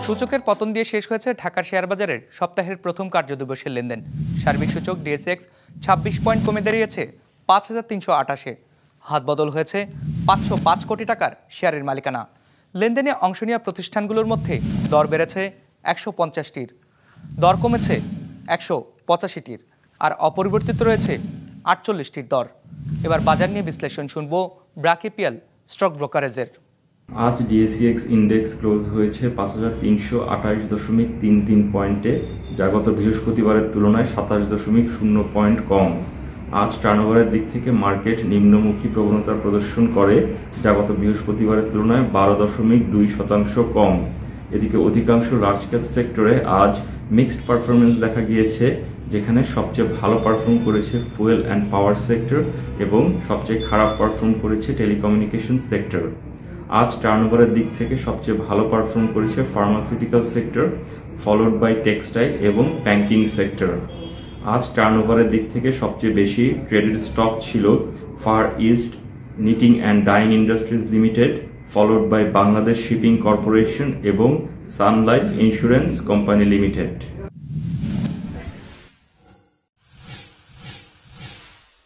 সূচকের পতন দিয়ে শেষ হয়েছে ঢাকার শেয়ার বাজারের সপ্তাহের প্রথম কার্যদিবসের লেনদেন। সার্বিক সূচক ডিএসএক্স 26 পয়েন্ট কমে দাঁড়িয়েছে ৫,৩৮৮-এ। হাত বদল হয়েছে ৫০৫ কোটি টাকার শেয়ারের মালিকানা। লেনদেনে অংশ নেওয়া প্রতিষ্ঠানগুলোর মধ্যে দর বেড়েছে ১৫০টির, দর কমেছে ১৮৫টির, আর অপরিবর্তিত রয়েছে ৪৮টির দর। এবার বাজার নিয়ে বিশ্লেষণ শুনব ব্র্যাক এপিএল স্টক ব্রোকারেজের। আজ ডিএসইএক্স ইন্ডেক্স ক্লোজ হয়েছে ৫,৩২৮.33 পয়েন্টে, যা গত বৃহস্পতিবারের তুলনায় ২৭.০ পয়েন্ট কম। আজ টার্নওভারের দিক থেকে মার্কেট নিম্নমুখী প্রবণতা প্রদর্শন করে, যা গত বৃহস্পতিবারের তুলনায় ১২.২% কম। এদিকে অধিকাংশ লার্জ ক্যাপ সেক্টরে আজ মিক্সড পারফরমেন্স দেখা গিয়েছে, যেখানে সবচেয়ে ভালো পারফর্ম করেছে ফুয়েল অ্যান্ড পাওয়ার সেক্টর এবং সবচেয়ে খারাপ পারফর্ম করেছে টেলিকমিউনিকেশন সেক্টর। আজ টার্নওভারের দিক থেকে সবচেয়ে ভালো পারফর্ম করেছে pharmaceutical sector, followed by textile এবং ব্যাংকিং সেক্টর। আজ টার্নওভারের দিক থেকে সবচেয়ে বেশি ট্রেডেড স্টক ছিল Far East knitting and dyeing industries limited, followed by Bangladesh shipping corporation এবং Sun Life insurance company limited.